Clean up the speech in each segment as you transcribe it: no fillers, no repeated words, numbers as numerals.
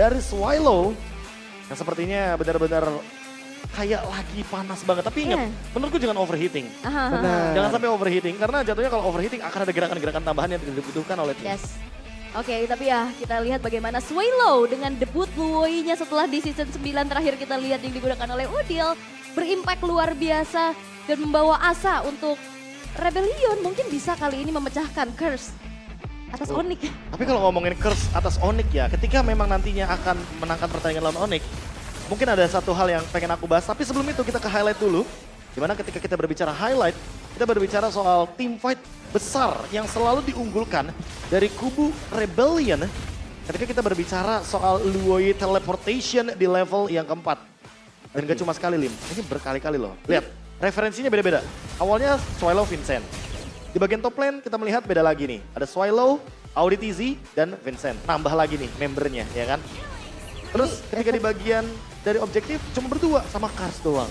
dari Swallow yang sepertinya benar-benar kayak lagi panas banget. Tapi ingat, menurutku jangan overheating. Benar. Jangan sampai overheating karena jatuhnya kalau overheating akan ada gerakan-gerakan tambahan yang dibutuhkan oleh tim. Yes. Oke, tapi ya kita lihat bagaimana Swallow dengan debut Luoi-nya setelah di season 9 terakhir kita lihat yang digunakan oleh Udil. Berimpact luar biasa dan membawa asa untuk Rebellion. Mungkin bisa kali ini memecahkan curse atas Onyx. Tapi kalau ngomongin curse atas Onyx ya, ketika memang nantinya akan menangkan pertandingan lawan Onyx, mungkin ada satu hal yang pengen aku bahas. Tapi sebelum itu kita ke highlight dulu. Dimana ketika kita berbicara highlight, kita berbicara soal team fight besar yang selalu diunggulkan dari kubu Rebellion. Ketika kita berbicara soal Luoi teleportation di level yang keempat. Dan gak cuma sekali Lim, ini berkali-kali loh. Lihat, referensinya beda-beda. Awalnya Swallow Vincent. Di bagian top lane kita melihat beda lagi nih. Ada Swallow, Auditizi, dan Vincent. Nambah lagi nih membernya, ya kan? Terus ketika di bagian dari objektif cuma berdua sama Kars doang.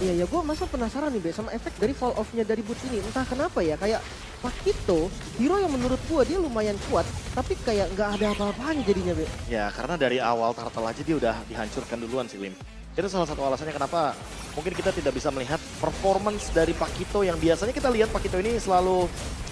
Iya ya, gue masa penasaran nih Be sama efek dari fall off-nya dari Boots ini. Entah kenapa ya, kayak Pakito, hero yang menurut gue dia lumayan kuat, tapi kayak nggak ada apa-apanya jadinya Be. Ya karena dari awal Turtle aja dia udah dihancurkan duluan sih Lim. Itu salah satu alasannya kenapa mungkin kita tidak bisa melihat performance dari Pakito yang biasanya kita lihat Pakito ini selalu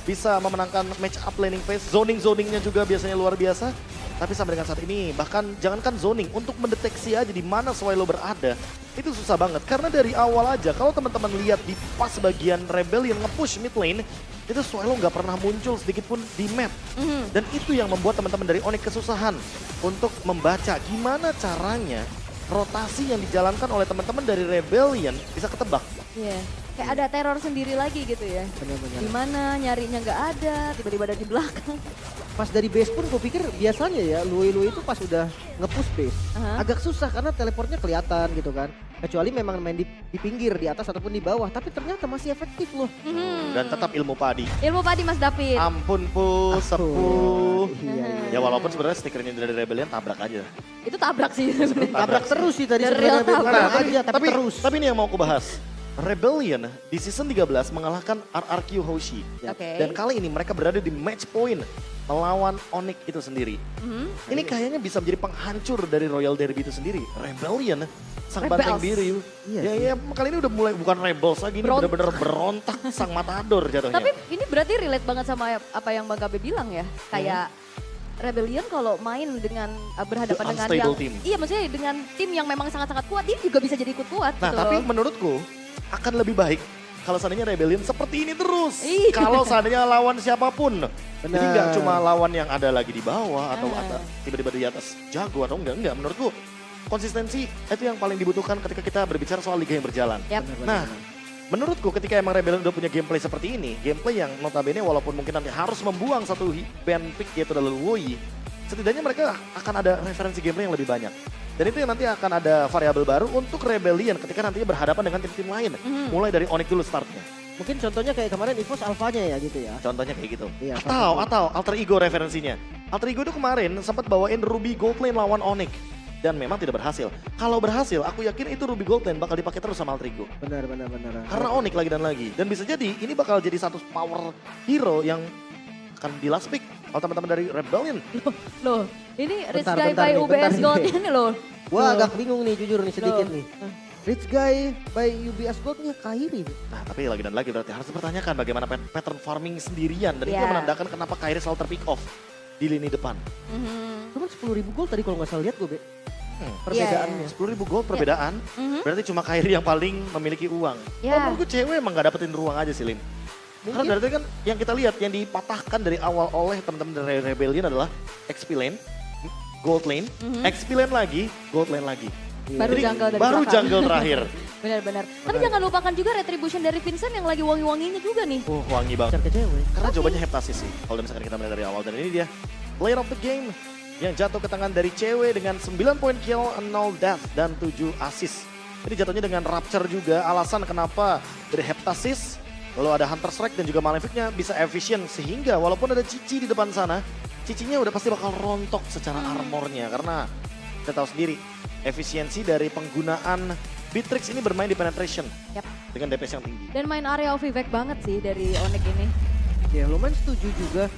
bisa memenangkan match up laning phase. Zoningnya juga biasanya luar biasa. Tapi sampai dengan saat ini bahkan jangankan zoning, untuk mendeteksi aja di mana Swallow berada itu susah banget. Karena dari awal aja kalau teman-teman lihat di pas bagian Rebellion nge-push mid lane, itu Swallow nggak pernah muncul sedikit pun di map. Dan itu yang membuat teman-teman dari Onyx kesusahan untuk membaca gimana caranya rotasi yang dijalankan oleh teman-teman dari Rebellion bisa ketebak. Iya, kayak ada teror sendiri lagi gitu ya. Benar-benar. Di mana nyarinya nggak ada, tiba-tiba ada di belakang. Pas dari base pun gue pikir biasanya ya Luoi itu pas udah nge-push base. Agak susah karena teleportnya kelihatan gitu kan. Kecuali memang main di pinggir, di atas ataupun di bawah. Tapi ternyata masih efektif loh. Dan tetap ilmu padi. Ilmu padi Mas David. Ampun pu, sepuh. Iya. Ya walaupun sebenarnya stiker ini dari Rebellion tabrak aja. Itu tabrak sih. Tabrak terus sih tadi The sebenarnya. real tabrak. Tenang aja, tapi terus. Tapi ini yang mau aku bahas. Rebellion di season 13 mengalahkan RRQ Hoshi. Oke. Dan kali ini mereka berada di match point melawan Onyx itu sendiri. Ini kayaknya bisa menjadi penghancur dari Royal Derby itu sendiri. Rebellion, sang Rebels. banteng biru. Iya Ya kali ini udah mulai bukan rebels lagi, ini Berontak. bener-bener berontak sang matador jatuhnya. Tapi ini berarti relate banget sama apa yang Bang Gabe bilang ya. Kayak Rebellion kalau main dengan berhadapan The dengan unstable yang team. iya maksudnya dengan tim yang memang sangat-sangat kuat, dia juga bisa jadi ikut kuat Nah gitu tapi loh. menurutku akan lebih baik kalau seandainya Rebellion seperti ini terus. Iya. Kalau seandainya lawan siapapun. Jadi Benar. nggak cuma lawan yang ada lagi di bawah atau ada tiba-tiba di atas jago atau enggak. Menurutku konsistensi itu yang paling dibutuhkan ketika kita berbicara soal liga yang berjalan. Yap. Nah menurutku ketika emang Rebellion udah punya gameplay seperti ini. Gameplay yang notabene walaupun mungkin nanti harus membuang satu band pick yaitu adalah Luoi. Setidaknya mereka akan ada referensi gameplay yang lebih banyak. Dan itu yang nanti akan ada variabel baru untuk Rebellion ketika nantinya berhadapan dengan tim-tim lain. Mulai dari Onyx dulu startnya. Mungkin contohnya kayak kemarin EVOS alfanya ya gitu ya. Contohnya kayak gitu. Iya, Atau Alter Ego referensinya. Alter Ego itu kemarin sempat bawain Ruby Gold Lane lawan Onyx. Dan memang tidak berhasil. Kalau berhasil, aku yakin itu Ruby Gold Lane bakal dipakai terus sama Alter Ego. Benar. Karena Onyx lagi dan lagi. Dan bisa jadi ini bakal jadi satu power hero yang akan di last pick. Kalau teman-teman dari Rebellion. Loh, ini Rich Bentar, Guy bentar by nih, bentar UBS nih. Gold ini loh. Gua agak bingung nih jujur nih sedikit Loh. nih. Rich Guy by UBS Gold-nya Kairi. Nah tapi lagi dan lagi berarti harus dipertanyakan bagaimana pattern farming sendirian. Dan itu Iya. yang menandakan kenapa Kairi selalu terpick off di lini depan. Cuman 10.000 gold tadi kalau nggak salah lihat gue Be. Iya, Perbedaannya. 10.000 gold perbedaan. Berarti cuma Kairi yang paling memiliki uang. Ya. Kalau menurutku cewek emang gak dapetin ruang aja sih Lim. Karena berarti kan yang kita lihat yang dipatahkan dari awal oleh teman-teman dari Rebellion adalah XP lane, gold lane, XP lane lagi, gold lane lagi. Baru Jadi, jungle dari baru belakang. jungle terakhir. Benar-benar. Tapi jangan lupakan juga retribution dari Vincent yang lagi wangi-wanginya juga nih. Wangi banget. Pacar ke cewek. Karena jawabannya heptasis sih. Kalau misalkan kita melihat dari awal. Dan ini dia player of the game yang jatuh ke tangan dari cewek dengan 9 point kill, 0 death, dan 7 assist. Jadi jatuhnya dengan Rapture juga. Alasan kenapa dari heptasis, lalu ada Hunter Strike dan juga Maleficnya bisa efisien. Sehingga walaupun ada Cici di depan sana, Cicinya udah pasti bakal rontok secara armornya. Karena kita tahu sendiri, efisiensi dari penggunaan Beatrix ini bermain di penetration. Yap. Dengan DPS yang tinggi. Dan main area of effect banget sih dari Onyx ini. Ya lumayan setuju juga.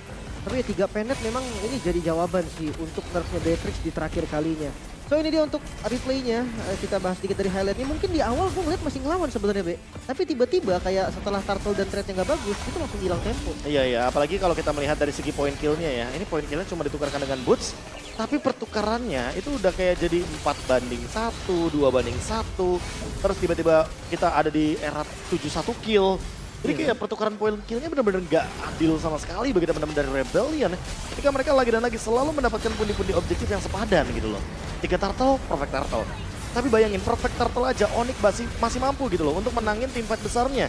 Tapi ya 3 penet memang ini jadi jawaban sih untuk nerfnya Beatrix di terakhir kalinya. So ini dia untuk replaynya, kita bahas sedikit dari highlightnya. Mungkin di awal gue ngeliat masih ngelawan sebenarnya Be. Tapi tiba-tiba kayak setelah turtle dan trade-nya nggak bagus, itu langsung hilang tempo. Iya, apalagi kalau kita melihat dari segi poin killnya ya. Ini poin killnya cuma ditukarkan dengan boots, tapi pertukarannya itu udah kayak jadi 4-1, 2-1. Terus tiba-tiba kita ada di era 7-1 kill. Jadi kayak pertukaran poin killnya benar-benar nggak adil sama sekali bagi teman-teman dari Rebellion. Ketika mereka lagi dan lagi selalu mendapatkan pundi-pundi objektif yang sepadan gitu loh. 3 turtle, perfect turtle. Tapi bayangin, perfect turtle aja Onyx masih mampu gitu loh untuk menangin tim fight besarnya.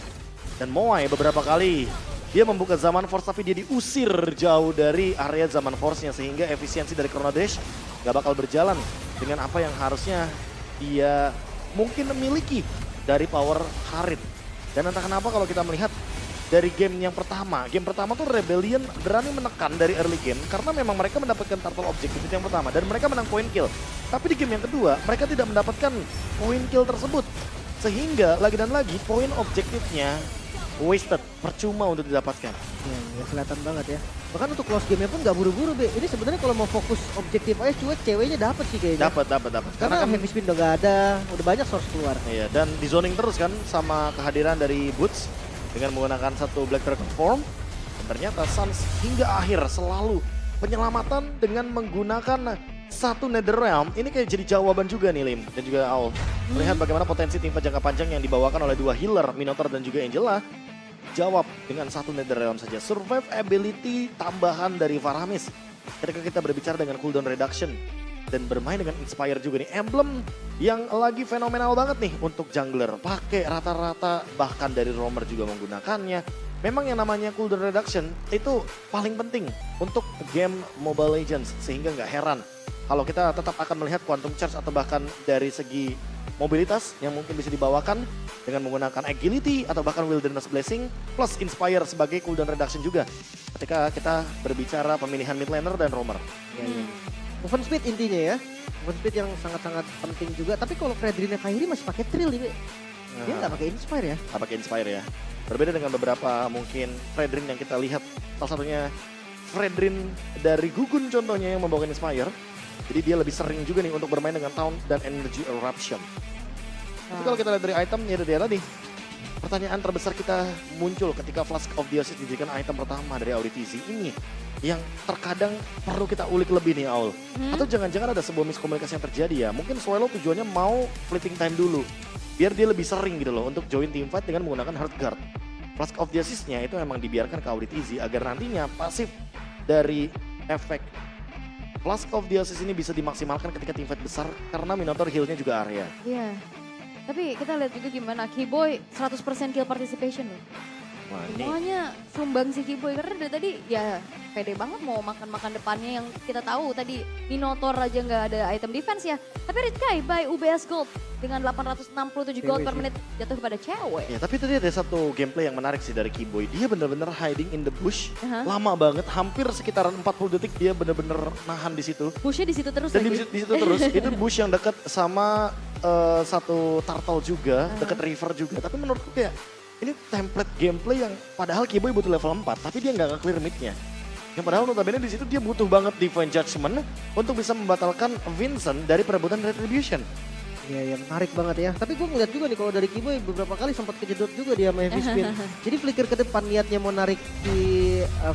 Dan Moai beberapa kali dia membuka Zaman Force tapi dia diusir jauh dari area Zaman Force-nya. Sehingga efisiensi dari Chrono Dash nggak bakal berjalan dengan apa yang harusnya dia mungkin memiliki dari power Harit. Dan entah kenapa kalau kita melihat dari game pertama tuh Rebellion berani menekan dari early game karena memang mereka mendapatkan turtle objektif itu yang pertama dan mereka menang point kill. Tapi di game yang kedua mereka tidak mendapatkan point kill tersebut sehingga lagi dan lagi poin objektifnya wasted, percuma untuk didapatkan. Ya kelihatan banget ya. Bahkan untuk close game-nya pun gak buru-buru Be. Ini sebenarnya kalau mau fokus objektif aja cuek ceweknya dapat sih kayaknya. Dapat. Karena kan heavy spin udah gak ada, udah banyak source keluar. Iya, dan di zoning terus kan sama kehadiran dari Boots dengan menggunakan satu Black Dragon Form. Dan ternyata Suns hingga akhir selalu penyelamatan dengan menggunakan satu Netherrealm. Ini kayak jadi jawaban juga nih Lim dan juga Aul. Melihat bagaimana potensi tim fight jangka panjang yang dibawakan oleh dua healer, Minotaur dan juga Angela. Jawab dengan satu Netherrealm saja. Survive ability tambahan dari Faramis. Ketika kita berbicara dengan cooldown reduction. Dan bermain dengan Inspire juga nih. Emblem yang lagi fenomenal banget nih untuk jungler. Pakai rata-rata bahkan dari roamer juga menggunakannya. Memang yang namanya cooldown reduction itu paling penting untuk game Mobile Legends. Sehingga nggak heran kalau kita tetap akan melihat Quantum Charge atau bahkan dari segi mobilitas yang mungkin bisa dibawakan dengan menggunakan agility atau bahkan wilderness blessing plus inspire sebagai cooldown reduction juga ketika kita berbicara pemilihan mid laner dan roamer. Movement speed intinya ya. Movement speed yang sangat-sangat penting juga. Tapi kalau Fredrina Kairi masih pakai Trill nih, dia nggak pakai Inspire ya. Nggak pakai Inspire ya. Berbeda dengan beberapa mungkin Fredrin yang kita lihat. Salah satunya Fredrin dari Gugun contohnya yang membawakan Inspire. Jadi dia lebih sering juga nih untuk bermain dengan Taunt dan Energy Eruption. Tapi kalau kita lihat dari item, ya dia tadi. Pertanyaan terbesar kita muncul ketika Flask of the Oasis dijadikan item pertama dari Auditizi ini. Yang terkadang perlu kita ulik lebih nih Aul. Atau jangan-jangan ada sebuah miskomunikasi yang terjadi ya. Mungkin Swallow tujuannya mau flipping time dulu. Biar dia lebih sering gitu loh untuk join team fight dengan menggunakan Heartguard. Flask of the Oasis-nya itu memang dibiarkan ke Auditizi agar nantinya pasif dari efek Flask of the Oasis ini bisa dimaksimalkan ketika tim fight besar karena Minotaur heal-nya juga area. Iya. Tapi kita lihat juga gimana Keyboy 100% kill participation loh. Wah, ini Semuanya sumbang si Keyboy karena dari tadi ya pede banget mau makan-makan depannya yang kita tahu tadi Minotaur aja nggak ada item defense ya. Tapi Ritkai by UBS Gold dengan 867 gold per menit jatuh kepada cewek. ya, tapi tadi ada satu gameplay yang menarik sih dari Keyboy. Dia bener-bener hiding in the bush. Lama banget, hampir sekitaran 40 detik dia bener-bener nahan di situ. Pushnya di situ terus Dan lagi. di situ terus, itu bush yang dekat sama satu turtle juga, dekat river juga. Tapi menurutku kayak ini template gameplay yang padahal Keyboy butuh level 4, tapi dia nggak nge-clear mid-nya. Yang padahal notabene di situ dia butuh banget Divine Judgment untuk bisa membatalkan Vincent dari perebutan Retribution. Iya, yang menarik banget ya. Tapi gue ngeliat juga nih kalau dari Keyboy beberapa kali sempat kejedot juga dia sama heavy spin. Jadi flicker ke depan niatnya mau narik si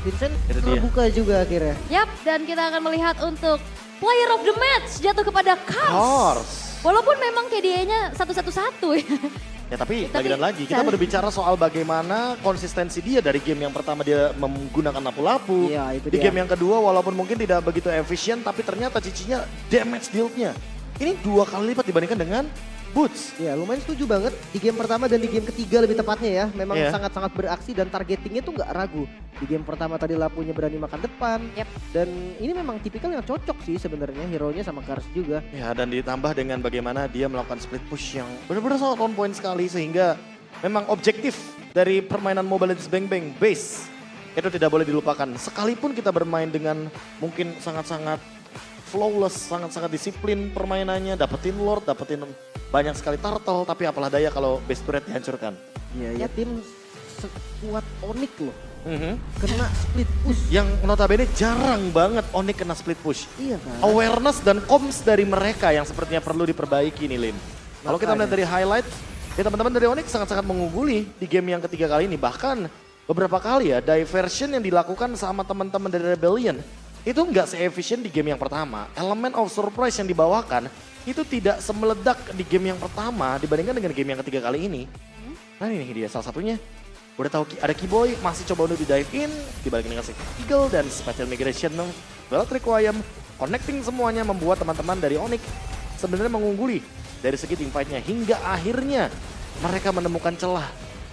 Vincent, Itu dia. terbuka juga akhirnya. Yap, dan kita akan melihat untuk player of the match jatuh kepada Kars. Horse. Walaupun memang KDA-nya 1-1-1 ya. Ya tapi Tapi lagi dan lagi kita berbicara soal bagaimana konsistensi dia dari game yang pertama dia menggunakan lapu-lapu. Iya, itu Di dia. game yang kedua walaupun mungkin tidak begitu efisien tapi ternyata cicinya damage deal-nya. Ini 2 kali lipat dibandingkan dengan Boots. Ya lumayan setuju banget di game pertama dan di game ketiga lebih tepatnya ya. Memang Iya. sangat-sangat beraksi dan targetingnya tuh nggak ragu. Di game pertama tadi lapunya berani makan depan. Yap. Dan ini memang tipikal yang cocok sih sebenarnya hero-nya sama Kars juga. Ya dan ditambah dengan bagaimana dia melakukan split push yang benar-benar sangat on point sekali sehingga memang objektif dari permainan Mobile Legends Bang Bang base itu tidak boleh dilupakan. Sekalipun kita bermain dengan mungkin sangat-sangat flawless, sangat-sangat disiplin permainannya, dapetin Lord, dapetin banyak sekali turtle, tapi apalah daya kalau base turret dihancurkan. Iya, ya tim sekuat Onyx loh. kena split push. Yang notabene jarang banget Onyx kena split push. Iya kan? Awareness dan comms dari mereka yang sepertinya perlu diperbaiki nih Lim. Kalau kita melihat dari highlight, ya teman-teman dari Onyx sangat-sangat mengungguli di game yang ketiga kali ini. Bahkan beberapa kali ya diversion yang dilakukan sama teman-teman dari Rebellion itu nggak se-efficient di game yang pertama. Elemen of surprise yang dibawakan itu tidak semeledak di game yang pertama dibandingkan dengan game yang ketiga kali ini. Nah ini dia salah satunya. Udah tahu ada Keyboy, masih coba untuk di dive in, dibalik dengan Eagle dan Special Migration, Belt Requiem, connecting semuanya membuat teman-teman dari Onyx sebenarnya mengungguli dari segi team fight-nya hingga akhirnya mereka menemukan celah.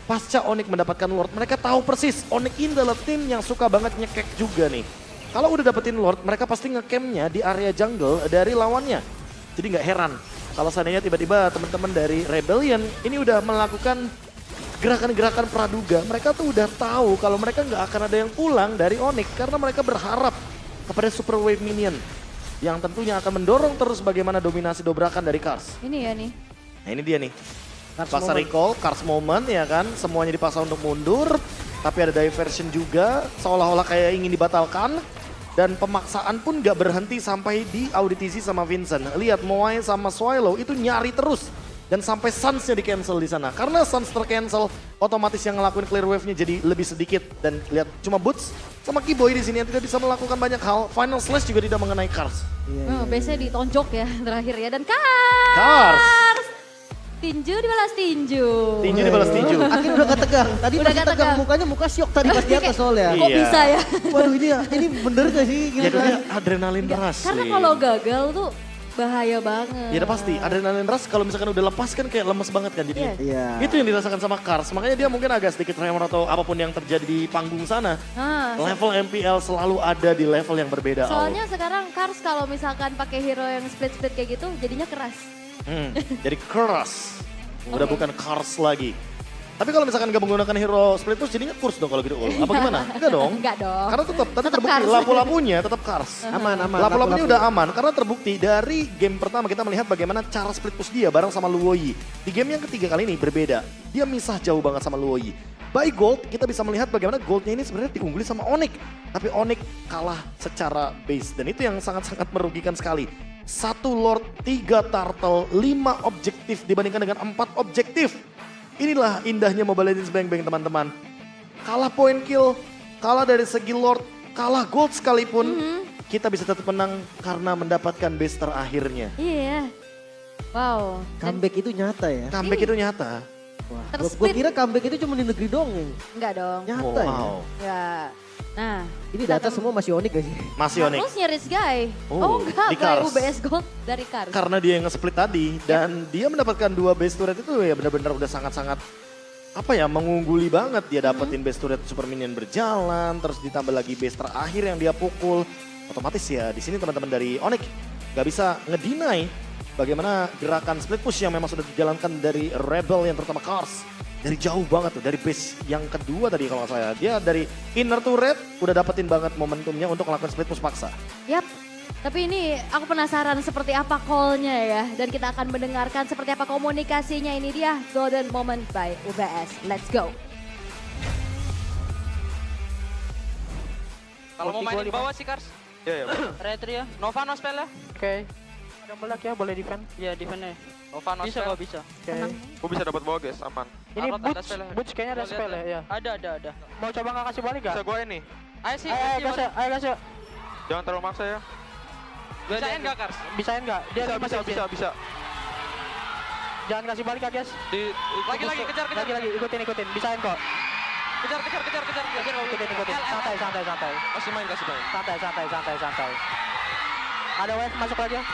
Pasca Onyx mendapatkan Lord, mereka tahu persis Onyx ini adalah tim yang suka banget nyekek juga nih. Kalau udah dapetin Lord, mereka pasti nge-campnya di area jungle dari lawannya. Jadi nggak heran kalau seandainya tiba-tiba teman-teman dari Rebellion ini udah melakukan gerakan-gerakan praduga. Mereka tuh udah tahu kalau mereka nggak akan ada yang pulang dari Onyx karena mereka berharap kepada Super Wave Minion yang tentunya akan mendorong terus bagaimana dominasi dobrakan dari Kars. Ini ya nih. Nah ini dia nih. Kars Paksa moment. recall, Kars moment ya kan. Semuanya dipaksa untuk mundur. Tapi ada diversion juga. Seolah-olah kayak ingin dibatalkan. Dan pemaksaan pun gak berhenti sampai di auditisi sama Vincent. Lihat Moai sama Swallow itu nyari terus. Dan sampai Suns-nya di cancel di sana. Karena Suns tercancel, otomatis yang ngelakuin clear wave-nya jadi lebih sedikit. Dan lihat cuma Boots sama Keyboy di sini yang tidak bisa melakukan banyak hal. Final Slash juga tidak mengenai Kars. Iya, Biasanya ditonjok ya terakhir ya. Dan Kars! Kars! Tinju dibalas tinju. Tinju dibalas tinju. Akhirnya udah gak tegang. Tadi Udah masih gak tegang, tegang. mukanya muka syok tadi pas di atas soalnya. Kok Iya. bisa ya? Waduh ini bener gak sih? Ya Gila. dia adrenalin rush. Karena Lim. kalau gagal tuh bahaya banget. Ya udah pasti, adrenalin rush kalau misalkan udah lepas kan kayak lemes banget kan jadinya. Iya. Itu yang dirasakan sama Kars, makanya dia mungkin agak sedikit tremor atau apapun yang terjadi di panggung sana. Level MPL selalu ada di level yang berbeda. Al. Soalnya sekarang Kars kalau misalkan pakai hero yang split-split kayak gitu jadinya keras. Jadi keras, udah Oke. bukan Kars lagi. Tapi kalau misalkan gak menggunakan hero split push jadinya kurs dong kalau gitu. Ul. Apa gimana? Enggak dong. Enggak dong. Karena tetap tadi Tetap terbukti Kars. lapu-lapunya tetap Kars. Aman. Lapu-lapunya udah aman karena terbukti dari game pertama kita melihat bagaimana cara split push dia bareng sama Luoyi. Di game yang ketiga kali ini berbeda. Dia misah jauh banget sama Luoyi. By gold kita bisa melihat bagaimana goldnya ini sebenarnya diungguli sama Onyx. Tapi Onyx kalah secara base dan itu yang sangat-sangat merugikan sekali. 1 Lord, 3 Turtle, 5 objektif dibandingkan dengan 4 objektif. Inilah indahnya Mobile Legends Bang Bang teman-teman. Kalah point kill, kalah dari segi Lord, kalah gold sekalipun. Kita bisa tetap menang karena mendapatkan base terakhirnya. Iya. Wow. Dan Comeback itu nyata ya. Comeback itu nyata. Wah, gue Tersplit. kira comeback itu cuma di negeri dong. enggak dong. Nyata ya. Wow. Ya. Nah. Ini data semua masih Onyx gak sih? Masih Onyx. Terus nyaris guy. Oh, Enggak, di guy Kars. UBS Gold dari Kars. Karena dia yang nge-split tadi dan dia mendapatkan 2 base turret itu ya benar-benar udah sangat-sangat apa ya mengungguli banget. Dia dapetin base turret super minion berjalan terus ditambah lagi base terakhir yang dia pukul. Otomatis ya di sini teman-teman dari Onyx gak bisa ngedeny bagaimana gerakan split push yang memang sudah dijalankan dari Rebel yang terutama Kars. Dari jauh banget tuh, dari base yang kedua tadi kalau nggak salah. Dia dari inner turret udah dapetin banget momentumnya untuk melakukan split push paksa. Yap. Tapi ini aku penasaran seperti apa call-nya ya. Dan kita akan mendengarkan seperti apa komunikasinya. Ini dia Golden Moment by UBS. Let's go. Kalau mau main di bawah sih Kars. Iya, Retri ya. Nova no spell ya. Oke. Ada melek ya, boleh defend. Iya defend-nya. Nova no Bisa spell. kok, bisa. Oke. Tenang. Gue bisa dapat bawah guys, aman. Ini Arnold ada boots, spell ya? boots kayaknya ada Gua lihat spell ya. Ya. Ada. Mau coba nggak kasih balik gak? Bisa gue ini. Ayo sih, Ayo kasih gas ya, ayo gas ya. Jangan terlalu maksa ya. Bisain nggak Kars? Bisain nggak? Dia Bisa, lima bisa, sih. bisa, bisa. Jangan kasih balik ya guys. Lagi, kejar. Lagi, ikutin. Bisain kok. Kejar. Ikutin. Santai. Kasih main. Santai. Ada wave masuk lagi ya.